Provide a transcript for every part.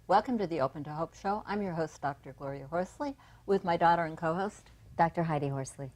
Welcome to the Open to Hope Show. I'm your host, Dr. Gloria Horsley, with my daughter and co-host, Dr. Heidi Horsley.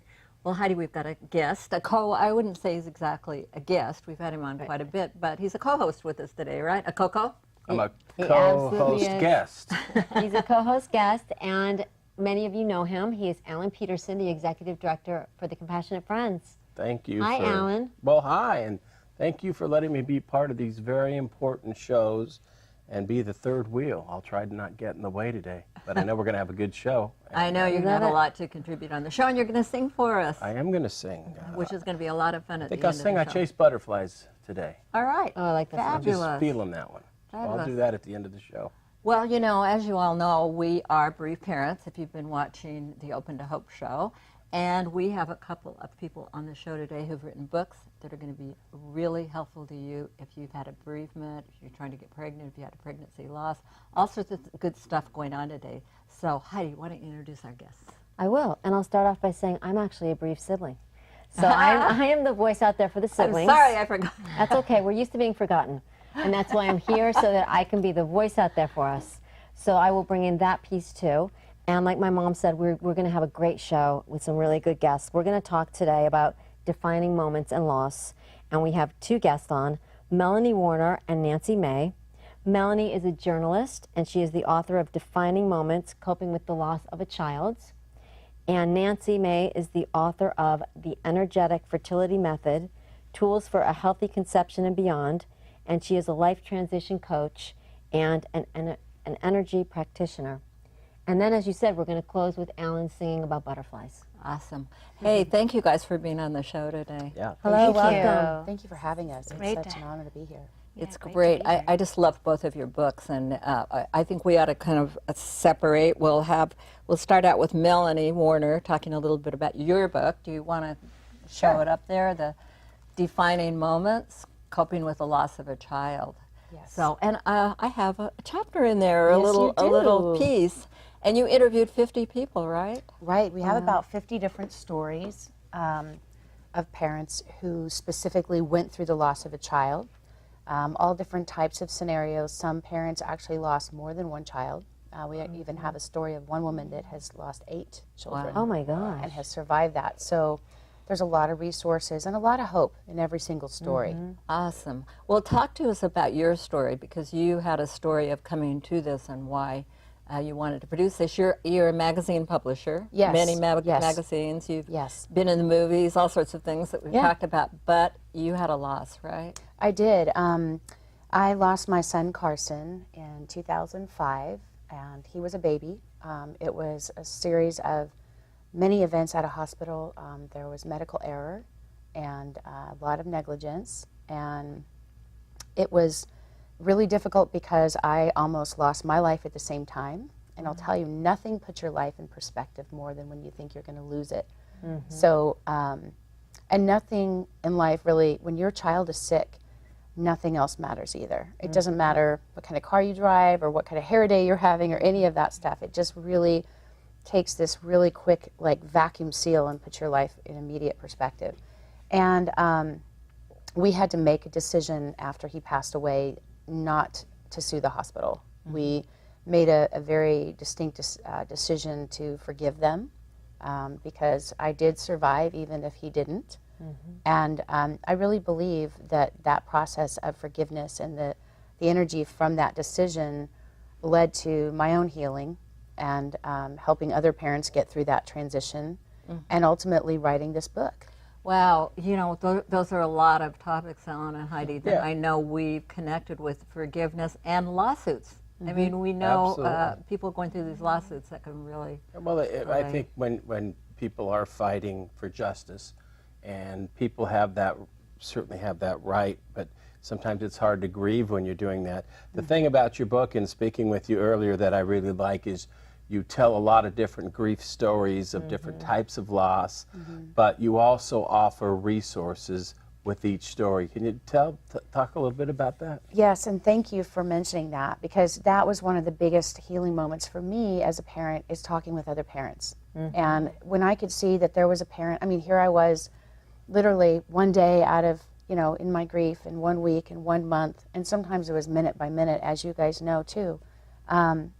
Well, Heidi, we've got a guest, I wouldn't say he's exactly a guest. We've had him on quite a bit, but he's a co-host with us today, right? A co-co? I'm a He co-host absolutely is. guest. He's a co-host guest, and many of you know him. He is Alan Peterson, the Executive Director for the Compassionate Friends. Thank you. Hi, Alan. Well, hi, and thank you for letting me be part of these very important shows and be the third wheel. I'll try to not get in the way today, but I know we're going to have a good show. I know you're going to have a lot to contribute on the show, and you're going to sing for us, I am going to sing. which is going to be a lot of fun at I think the I'll end sing of I the show. Chase Butterflies today. All right. Oh, I like that song. I'm just Fabulous. feeling that one. I'll Fabulous. do that at the end of the show. Well, you know, as you all know, we are bereaved parents, if you've been watching the Open to Hope show. And we have a couple of people on the show today who've written books that are going to be really helpful to you if you've had a bereavement, if you're trying to get pregnant, if you had a pregnancy loss, all sorts of good stuff going on today. So, Heidi, why don't you introduce our guests? I will, and I'll start off by saying I'm actually a bereaved sibling. So I am the voice out there for the siblings. I'm sorry, I forgot. That's okay. We're used to being forgotten. And that's why I'm here, so that I can be the voice out there for us. So I will bring in that piece too. And like my mom said, we're going to have a great show with some really good guests. We're going to talk today about defining moments and loss. And we have two guests on, Melanie Warner and Nancy May. Melanie is a journalist, and she is the author of Defining Moments, Coping with the Loss of a Child. And Nancy May is the author of The Energetic Fertility Method, Tools for a Healthy Conception and Beyond. And she is a life transition coach and an energy practitioner. And then, as you said, we're going to close with Alan singing about butterflies. Awesome. Hey, thank you guys for being on the show today. Yeah. Hello, Thank welcome. you. Thank you for having us. It's Great such an honor to be here. It's great to great. be here. I just love both of your books, and I think we ought to kind of separate. We'll start out with Melanie Warner talking a little bit about your book. Do you want to show it up there? The Defining Moments, Coping with the Loss of a Child. Yes. So, and I have a chapter in there, a Yes, little you do. piece, and you interviewed 50 people, right? Right. We have about 50 different stories of parents who specifically went through the loss of a child. All different types of scenarios. Some parents actually lost more than one child. We even have a story of one woman that has lost 8 children. Oh my gosh. And has survived that. So there's a lot of resources and a lot of hope in every single story. Awesome. Well, talk to us about your story, because you had a story of coming to this and why you wanted to produce this. You're a magazine publisher. Yes, Many yes. magazines. You've Yes. been in the movies, all sorts of things that we've Yeah. talked about, but you had a loss, right? I did. I lost my son Carson in 2005, and he was a baby. It was a series of many events at a hospital. There was medical error and a lot of negligence, and it was really difficult because I almost lost my life at the same time. And I'll tell you, nothing puts your life in perspective more than when you think you're going to lose it. So, and nothing in life really, when your child is sick, nothing else matters either. It doesn't matter what kind of car you drive or what kind of hair day you're having or any of that stuff. It just really takes this really quick, like, vacuum seal and puts your life in immediate perspective. And we had to make a decision after he passed away not to sue the hospital. We made a very distinct decision to forgive them because I did survive even if he didn't. And I really believe that that process of forgiveness and the energy from that decision led to my own healing and helping other parents get through that transition and ultimately writing this book. Wow, you know, those are a lot of topics, Ellen and Heidi, that Yeah. I know we've connected with forgiveness and lawsuits. I mean, we know Absolutely. people going through these lawsuits that can really... Well, I think when people are fighting for justice, and people have that, certainly have that right, but sometimes it's hard to grieve when you're doing that. The thing about your book, and speaking with you earlier, that I really like is you tell a lot of different grief stories of different types of loss, but you also offer resources with each story. Can you talk a little bit about that? Yes, and thank you for mentioning that, because that was one of the biggest healing moments for me as a parent, is talking with other parents. And when I could see that there was a parent, I mean, here I was literally one day out of, you know, in my grief, in 1 week, in 1 month, and sometimes it was minute by minute, as you guys know too. And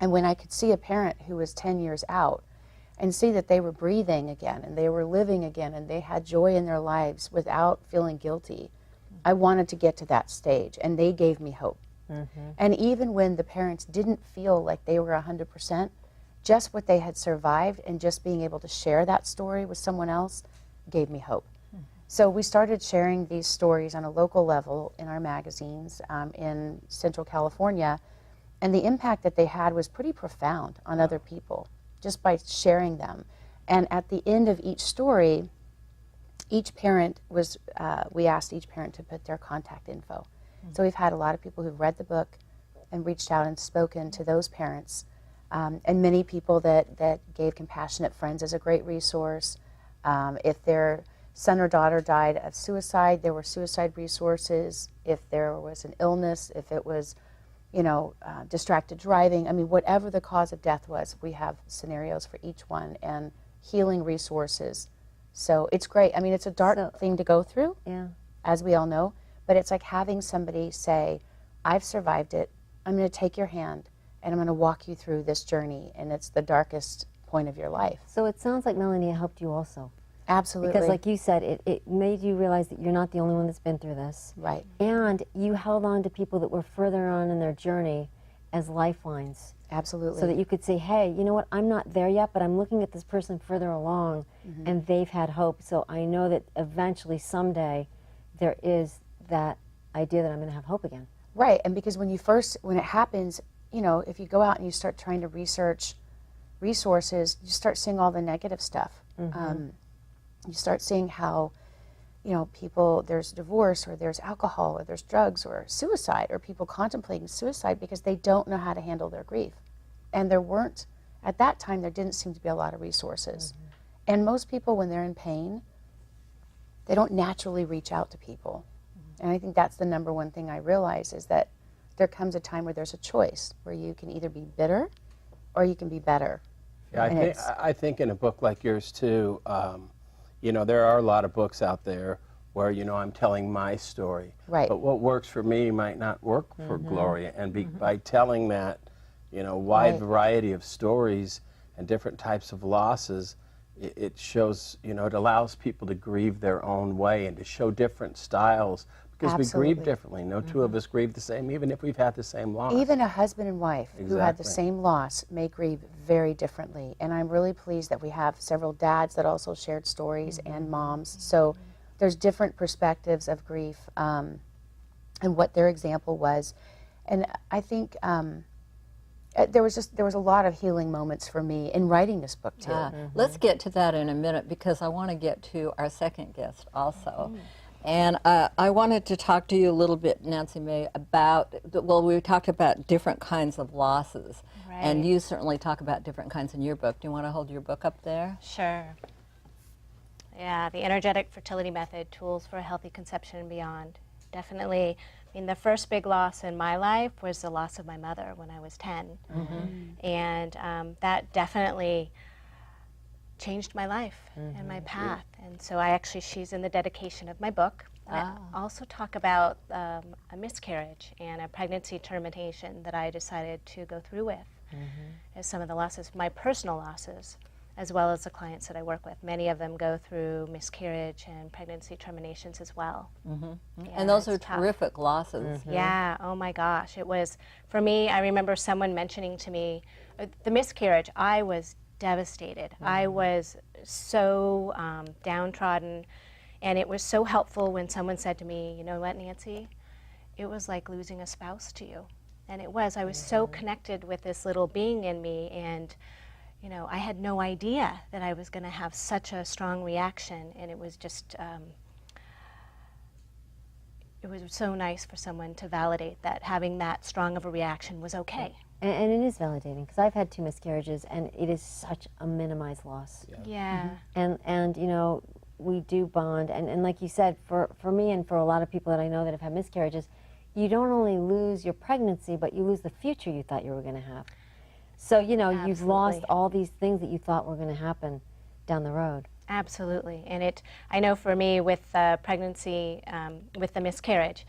when I could see a parent who was 10 years out and see that they were breathing again and they were living again and they had joy in their lives without feeling guilty, I wanted to get to that stage, and they gave me hope. And even when the parents didn't feel like they were 100%, just what they had survived and just being able to share that story with someone else gave me hope. So we started sharing these stories on a local level in our magazines in Central California, and the impact that they had was pretty profound on other people just by sharing them. And at the end of each story, each parent was, we asked each parent to put their contact info. So we've had a lot of people who've read the book and reached out and spoken to those parents, and many people that gave Compassionate Friends as a great resource. If their son or daughter died of suicide, there were suicide resources. If there was an illness, if it was, distracted driving, I mean, whatever the cause of death was, we have scenarios for each one and healing resources. So it's great. I mean, it's a dark thing to go through, as we all know, but it's like having somebody say, I've survived it, I'm going to take your hand, and I'm going to walk you through this journey, and it's the darkest point of your life. So it sounds like, Melanie, it helped you also. Absolutely. Because like you said, it made you realize that you're not the only one that's been through this. Right. And you held on to people that were further on in their journey as lifelines. Absolutely. So that you could say, hey, you know what, I'm not there yet, but I'm looking at this person further along, and they've had hope. So I know that eventually, someday, there is that idea that I'm going to have hope again. Right, and because when it happens, if you go out and you start trying to research resources, you start seeing all the negative stuff. You start seeing how, people, there's divorce, or there's alcohol, or there's drugs, or suicide, or people contemplating suicide because they don't know how to handle their grief. And at that time, there didn't seem to be a lot of resources. And most people, when they're in pain, they don't naturally reach out to people. And I think that's the number one thing I realize, is that there comes a time where there's a choice, where you can either be bitter or you can be better. Yeah, I think in a book like yours too, there are a lot of books out there where, I'm telling my story. Right. But what works for me might not work for Gloria. And by telling that, wide variety of stories and different types of losses, it shows, it allows people to grieve their own way and to show different styles. Because Absolutely. we grieve differently. No two of us grieve the same, even if we've had the same loss. Even a husband and wife who had the Exactly. same loss may grieve very differently. And I'm really pleased that we have several dads that also shared stories, and moms. So there's different perspectives of grief, and what their example was. And I think there was a lot of healing moments for me in writing this book too. Let's get to that in a minute, because I want to get to our second guest also. And I wanted to talk to you a little bit, Nancy May, about, we talked about different kinds of losses. Right. And you certainly talk about different kinds in your book. Do you want to hold your book up there? Sure. Yeah, the energetic fertility method, tools for a healthy conception and beyond. Definitely, the first big loss in my life was the loss of my mother when I was 10. And that definitely changed my life and my path. And so she's in the dedication of my book. I also talk about a miscarriage and a pregnancy termination that I decided to go through with as some of the losses, my personal losses, as well as the clients that I work with. Many of them go through miscarriage and pregnancy terminations as well. And those are it's tough. terrific losses. Yeah, oh my gosh. It was, for me, I remember someone mentioning to me, the miscarriage, I was devastated. I was so downtrodden, and it was so helpful when someone said to me, you know what, Nancy, it was like losing a spouse to you. And it was. I was so connected with this little being in me, and I had no idea that I was going to have such a strong reaction, and it was just, it was so nice for someone to validate that having that strong of a reaction was okay. And it is validating, because I've had 2 miscarriages, and it is such a minimized loss. Yeah. And we do bond, and like you said, for me and for a lot of people that I know that have had miscarriages, you don't only lose your pregnancy, but you lose the future you thought you were going to have. So, you've lost Absolutely. all these things that you thought were going to happen down the road. Absolutely. And I know for me with pregnancy, with the miscarriage,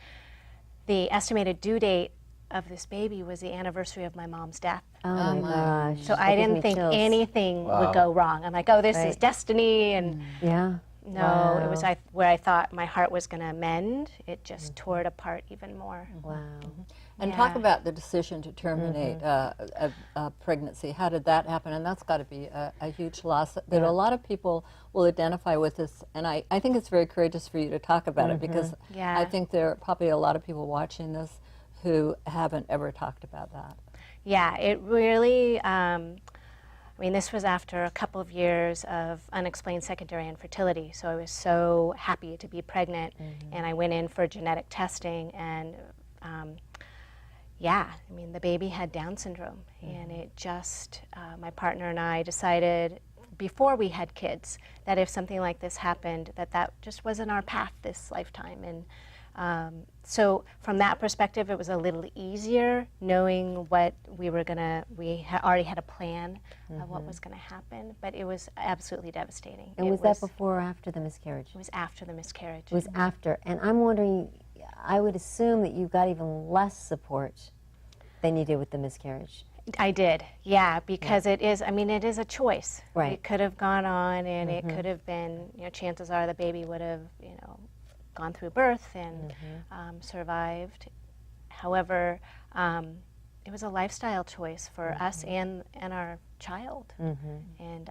the estimated due date of this baby was the anniversary of my mom's death. Oh my gosh. So That I gives didn't me think chills. anything Wow. would go wrong. I'm like, oh, this is Right. destiny. And Yeah. no, it was Wow. where I thought my heart was going to mend. It just tore it apart even more. Wow. And talk Yeah. about the decision to terminate a pregnancy. How did that happen? And that's got to be a huge loss that a lot of people will identify with this. And I think it's very courageous for you to talk about it because Yeah. I think there are probably a lot of people watching this who haven't ever talked about that. Yeah, it really, I mean, this was after a couple of years of unexplained secondary infertility. So I was so happy to be pregnant, and I went in for genetic testing, and yeah, I mean, the baby had Down syndrome, and it just, my partner and I decided before we had kids that if something like this happened, that just wasn't our path this lifetime. And so from that perspective, it was a little easier knowing what we were gonna, already had a plan of what was gonna happen, but it was absolutely devastating. And It was that before or after the miscarriage? It was after the miscarriage. It was after. And I'm wondering, I would assume that you got even less support than you did with the miscarriage. I did, yeah, because it is, I mean, it is a choice. Right. It could have gone on, and it could have been, chances are the baby would have, gone through birth and survived. However, it was a lifestyle choice for us and our child. And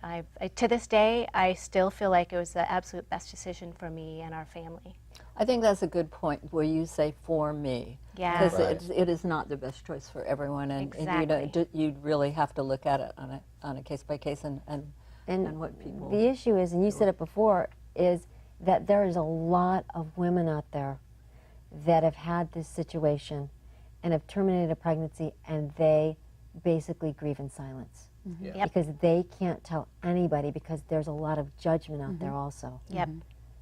to this day, I still feel like it was the absolute best decision for me and our family. I think that's a good point where you say for me. Yeah. Because Right. it is not the best choice for everyone. And Exactly. you really have to look at it on a case by case and what people. The issue is, and you said it before, is that there is a lot of women out there that have had this situation and have terminated a pregnancy, and they basically grieve in silence. Yeah. Yep. Because they can't tell anybody, because there's a lot of judgment out there also. Yep.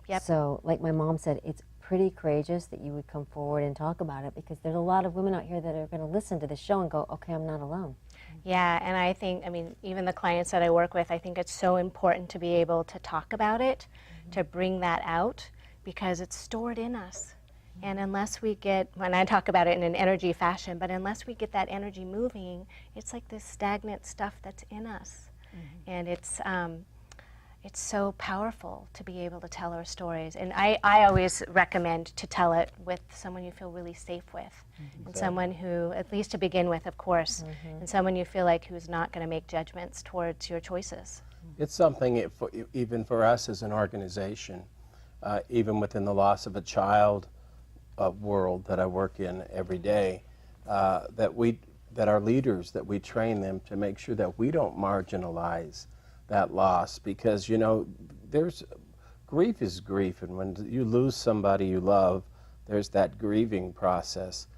Yep. So, like my mom said, it's pretty courageous that you would come forward and talk about it, because there's a lot of women out here that are going to listen to the show and go, okay, I'm not alone. Yeah, and I think, I mean, even the clients that I work with, I think it's so important to be able to talk about it, to bring that out, because it's stored in us. And unless we get, when I talk about it in an energy fashion, but unless we get that energy moving, it's like this stagnant stuff that's in us. And it's so powerful to be able to tell our stories. And I always recommend to tell it with someone you feel really safe with, and someone who, at least to begin with, of course, and someone you feel like who's not going to make judgments towards your choices. It's something, even for us as an organization, even within the loss of a child world that I work in every day, that our leaders, that we train them to make sure that we don't marginalize that loss, because grief is grief, and when you lose somebody you love, there's that grieving process.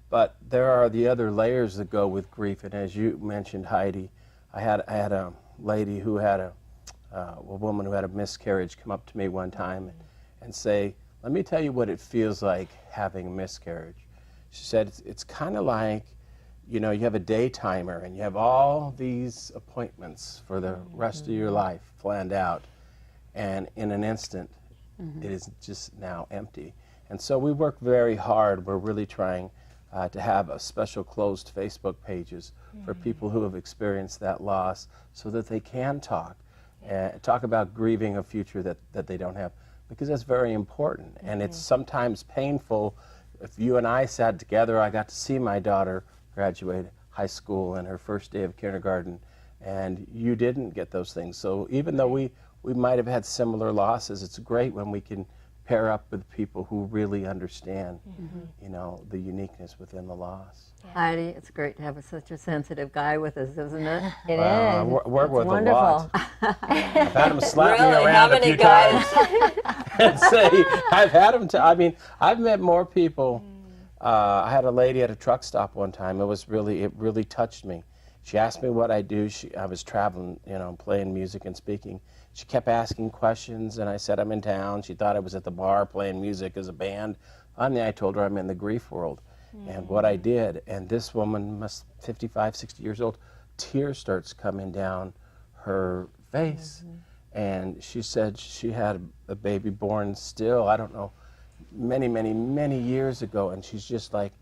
But there are the other layers that go with grief, and as you mentioned, Heidi, I had a lady who had a woman who had a miscarriage come up to me one time and say, "Let me tell you what it feels like having a miscarriage." She said, it's kind of like, you have a day timer and you have all these appointments for the rest of your life planned out, and in an instant, it is just now empty. And so we work very hard. We're really trying to have a special closed Facebook pages for people who have experienced that loss, so that they can talk about grieving a future that they don't have, because that's very important. And it's sometimes painful. If you and I sat together, I got to see my daughter graduate high school and her first day of kindergarten, and you didn't get those things. So even though we might have had similar losses, it's great when we can pair up with people who really understand, the uniqueness within the loss. Heidi, it's great to have such a sensitive guy with us, isn't it? It I is. work with wonderful. a lot. I've had him slap me Really? around How a many few guys? times and say, I've had him I've met more people. I had a lady at a truck stop one time. It really touched me. She asked me what I do. I was traveling, playing music and speaking. She kept asking questions, and I said I'm in town. She thought I was at the bar playing music as a band. Finally, I told her I'm in the grief world, and what I did. And this woman, 55, 60 years old, tears starts coming down her face. And she said she had a baby born still, I don't know, many, many, many years ago, and she's just like,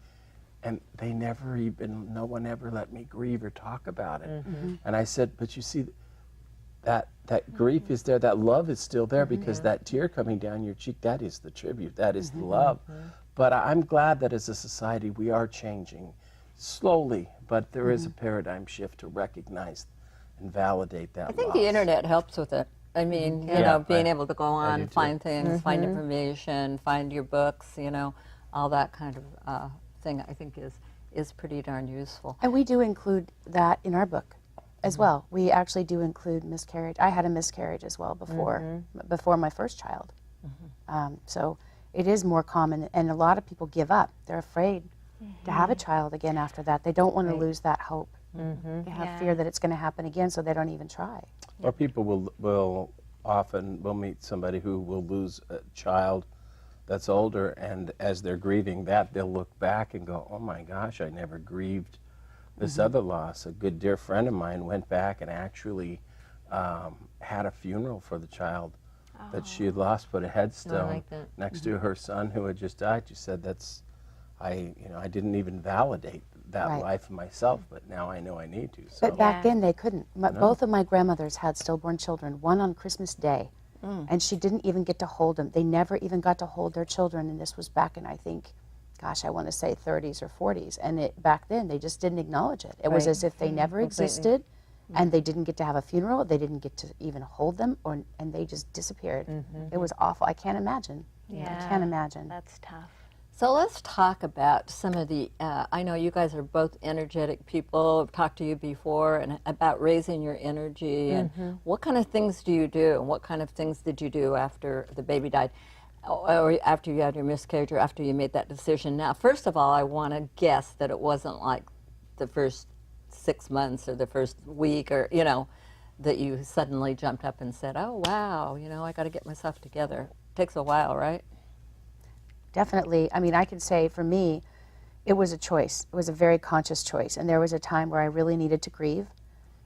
and no one ever let me grieve or talk about it. And I said, but you see, that grief is there, that love is still there, because that tear coming down your cheek, that is the tribute, that is the love. But I'm glad that as a society we are changing slowly, but there is a paradigm shift to recognize and validate that I think loss. the internet helps with it. I mean, you Yeah, know, being I- able to go I on, do too. find things, find information, find your books, you know, all that kind of thing, I think is pretty darn useful. And we do include that in our book as well. We actually do include miscarriage. I had a miscarriage as well before my first child. So it is more common, and a lot of people give up. They're afraid to have a child again after that. They don't want to lose that hope. They have fear that it's going to happen again, so they don't even try. Or people will often meet somebody who will lose a child that's older, and as they're grieving that, they'll look back and go, oh my gosh, I never grieved this other loss. A good dear friend of mine went back and actually had a funeral for the child that she had lost, put a headstone like that. next to her son who had just died. She said, I didn't even validate that Right. life myself, but now I know I need to. So. But back Yeah. then they couldn't. Both of my grandmothers had stillborn children, one on Christmas Day, and she didn't even get to hold them. They never even got to hold their children, and this was back in, I think, gosh, I want to say 30s or 40s. And back then they just didn't acknowledge it. It was Right. as if they never existed, and they didn't get to have a funeral. They didn't get to even hold them, and they just disappeared. It was awful. I can't imagine. I can't imagine. That's tough. So let's talk about some of the, I know you guys are both energetic people. I've talked to you before and about raising your energy and what kind of things do you do and what kind of things did you do after the baby died or after you had your miscarriage or after you made that decision? Now, first of all, I want to guess that it wasn't like the first 6 months or the first week or, you know, that you suddenly jumped up and said, oh, wow, you know, I got to get myself together. It takes a while, right? Definitely. I mean, I could say for me, it was a choice. It was a very conscious choice. And there was a time where I really needed to grieve.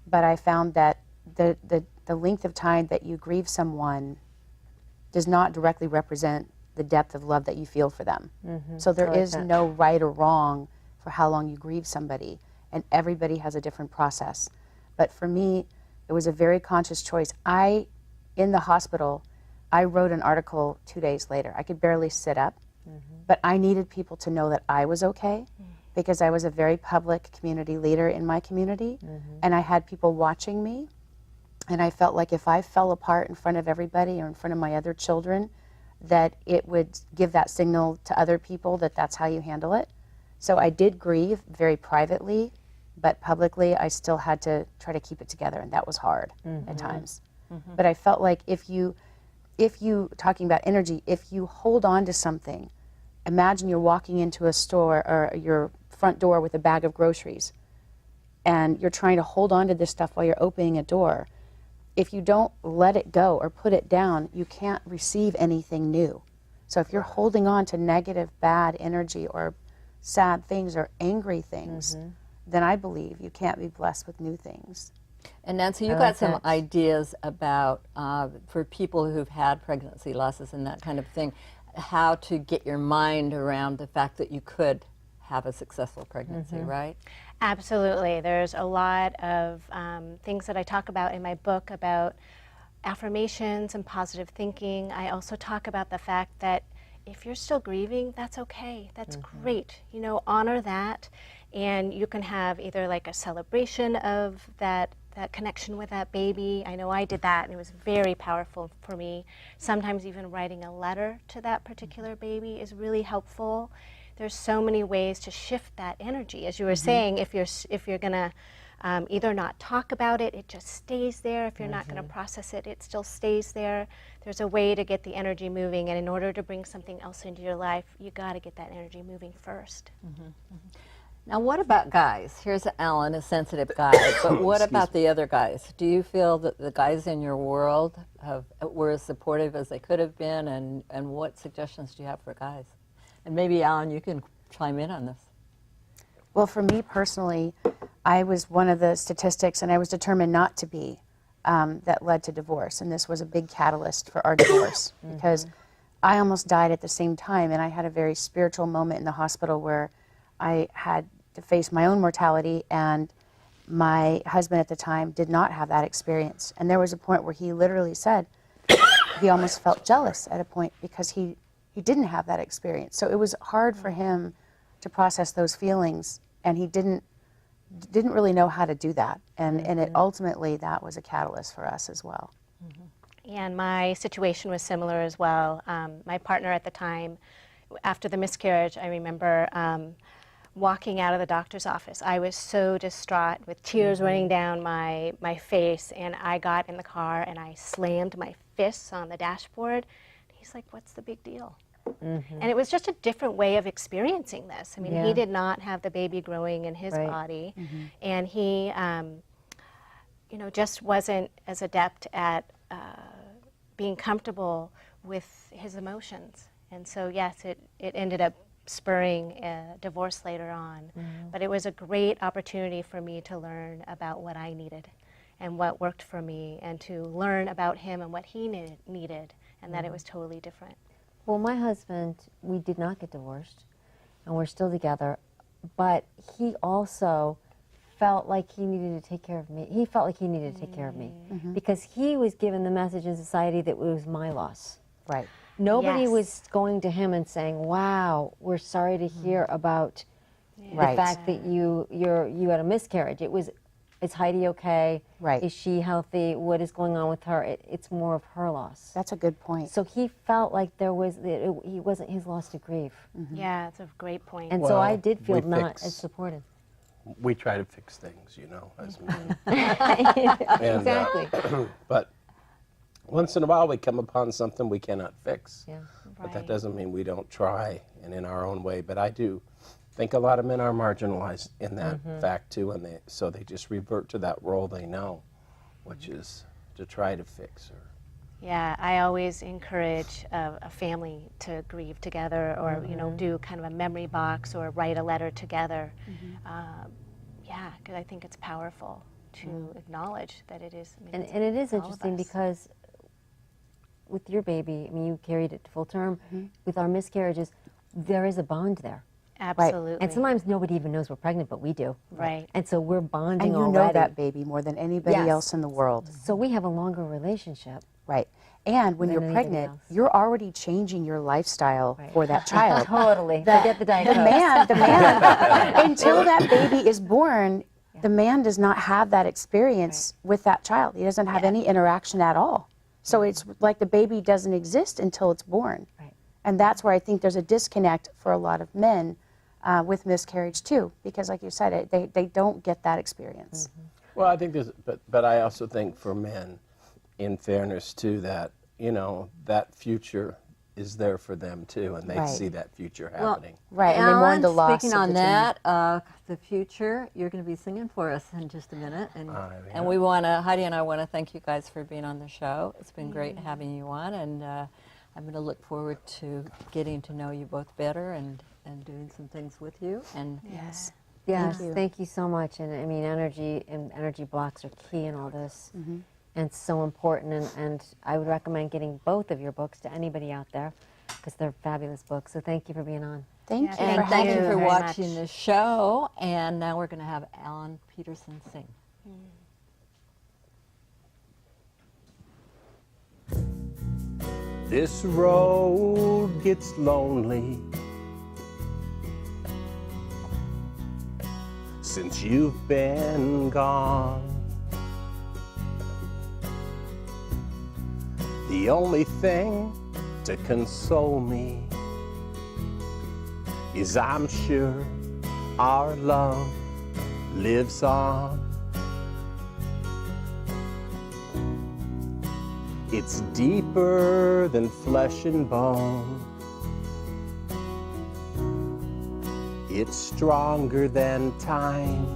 But I found that the length of time that you grieve someone does not directly represent the depth of love that you feel for them. So there is no right or wrong for how long you grieve somebody. And everybody has a different process. But for me, it was a very conscious choice. In the hospital, I wrote an article 2 days later. I could barely sit up. But I needed people to know that I was okay because I was a very public community leader in my community and I had people watching me, and I felt like if I fell apart in front of everybody or in front of my other children, that it would give that signal to other people that that's how you handle it. So I did grieve very privately, but publicly I still had to try to keep it together, and that was hard at times. But I felt like if you, talking about energy, if you hold on to something, imagine you're walking into a store or your front door with a bag of groceries and you're trying to hold on to this stuff while you're opening a door. If you don't let it go or put it down, you can't receive anything new. So if you're holding on to negative, bad energy or sad things or angry things, then I believe you can't be blessed with new things. And Nancy, you I got like some that. ideas about, for people who've had pregnancy losses and that kind of thing, how to get your mind around the fact that you could have a successful pregnancy, right? Absolutely. There's a lot of things that I talk about in my book about affirmations and positive thinking. I also talk about the fact that if you're still grieving, that's okay. That's great. You know, honor that. And you can have either like a celebration of that connection with that baby. I know I did that, and it was very powerful for me. Sometimes even writing a letter to that particular baby is really helpful. There's so many ways to shift that energy. As you were saying, if you're gonna either not talk about it, it just stays there. If you're not gonna process it, it still stays there. There's a way to get the energy moving, and in order to bring something else into your life, you gotta get that energy moving first. Now, what about guys? Here's Alan, a sensitive guy, but what about the other guys? Do you feel that the guys in your world were as supportive as they could have been, and what suggestions do you have for guys? And maybe, Alan, you can chime in on this. Well, for me personally, I was one of the statistics, and I was determined not to be, that led to divorce. And this was a big catalyst for our divorce because I almost died at the same time, and I had a very spiritual moment in the hospital where I had to face my own mortality, and my husband at the time did not have that experience. And there was a point where he literally said he almost felt jealous at a point because he didn't have that experience. So it was hard for him to process those feelings, and he didn't really know how to do that. And it ultimately, that was a catalyst for us as well. And my situation was similar as well. My partner at the time, after the miscarriage, I remember walking out of the doctor's office. I was so distraught with tears running down my face, and I got in the car and I slammed my fists on the dashboard. He's like, "What's the big deal?" And it was just a different way of experiencing this. I mean, Yeah. he did not have the baby growing in his Right. body, and he, just wasn't as adept at being comfortable with his emotions. And so, yes, it ended up spurring a divorce later on. But it was a great opportunity for me to learn about what I needed and what worked for me, and to learn about him and what he needed, and that it was totally different. Well, my husband, we did not get divorced, and we're still together, but he also felt like he needed to take care of me. He felt like he needed to take care of me because he was given the message in society that it was my loss. Right. Nobody Yes. was going to him and saying, "Wow, we're sorry to hear about Right. the fact that you had a miscarriage." It was, "Is Heidi okay? Right. Is she healthy? What is going on with her?" It's more of her loss. That's a good point. So he felt like he wasn't his loss to grieve. Yeah, that's a great point. And so I Well, did feel we not fix- as supported. We try to fix things, as men. And, Exactly. But once in a while we come upon something we cannot fix. Yeah. But that Right. doesn't mean we don't try and in our own way. But I do think a lot of men are marginalized in that fact too, and so they just revert to that role they know, which is to try to fix her. Yeah, I always encourage a family to grieve together, or do kind of a memory box or write a letter together. Yeah, because I think it's powerful to acknowledge that it is. I mean, And it's it is all of interesting us. because with your baby, I mean, you carried it to full term. With our miscarriages, there is a bond there. Absolutely. And sometimes nobody even knows we're pregnant, but we do. Right. And so we're bonding And you already. know that baby more than anybody Yes. else in the world. So we have a longer relationship. Right. And when Than you're anybody pregnant, else. you're already changing your lifestyle Right. for that child. Totally. Forget the Diet Coke. The man, until that baby is born, the man does not have that experience with that child. He doesn't have any interaction at all. So it's like the baby doesn't exist until it's born. Right. And that's where I think there's a disconnect for a lot of men with miscarriage too, because like you said, they don't get that experience. Well, I think there's, but I also think for men, in fairness too, that that future is there for them too, and they Right. see that future happening. Right, and they mourn Alan, the loss speaking of on the dream. that, the future, you're going to be singing for us in just a minute. And, Yeah. and we want to, Heidi and I want to thank you guys for being on the show. It's been great having you on, and I'm going to look forward to getting to know you both better and doing some things with you. And Yes. Yes, you. thank you so much. And I mean, energy blocks are key in all this. And so important. And I would recommend getting both of your books to anybody out there because they're fabulous books. So thank you for being on. Thank Yeah, you And for thank you having for me. very watching much. the show. And now we're going to have Alan Peterson sing. This road gets lonely since you've been gone. The only thing to console me is I'm sure our love lives on. It's deeper than flesh and bone. It's stronger than time.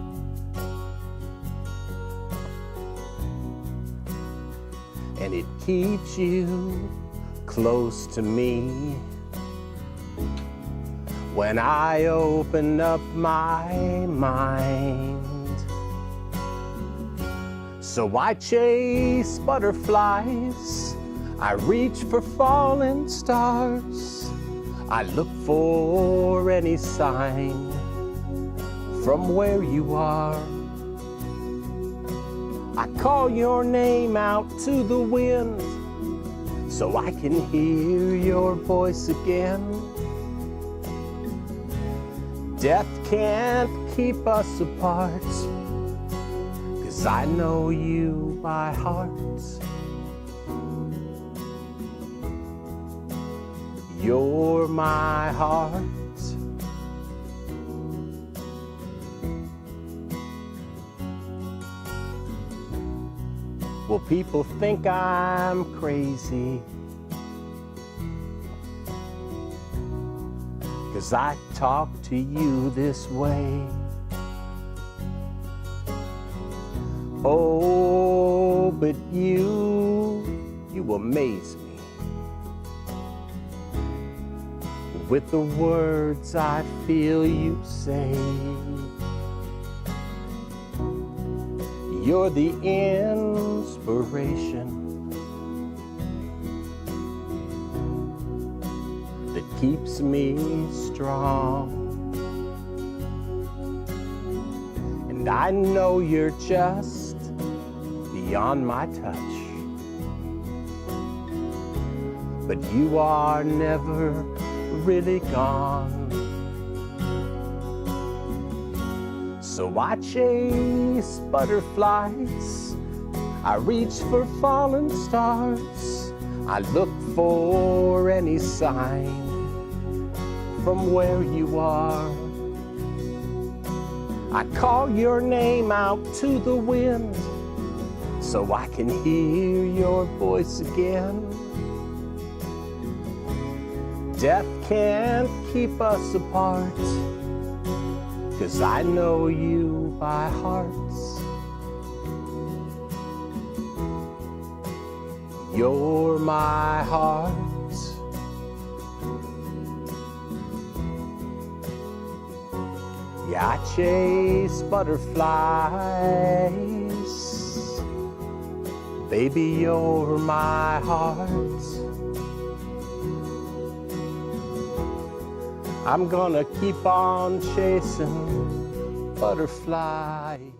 And it keeps you close to me. When I open up my mind, so I chase butterflies, I reach for falling stars, I look for any sign from where you are. I call your name out to the wind so I can hear your voice again. Death can't keep us apart, 'cause I know you by heart. You're my heart. Well, people think I'm crazy, 'cause I talk to you this way. Oh, but you amaze me with the words I feel you say. You're the inspiration that keeps me strong. And I know you're just beyond my touch, but you are never really gone. So I chase butterflies, I reach for fallen stars, I look for any sign from where you are. I call your name out to the wind so I can hear your voice again. Death can't keep us apart, 'cause I know you by heart. You're my heart. Yeah, I chase butterflies. Baby, you're my heart. I'm gonna keep on chasing butterflies.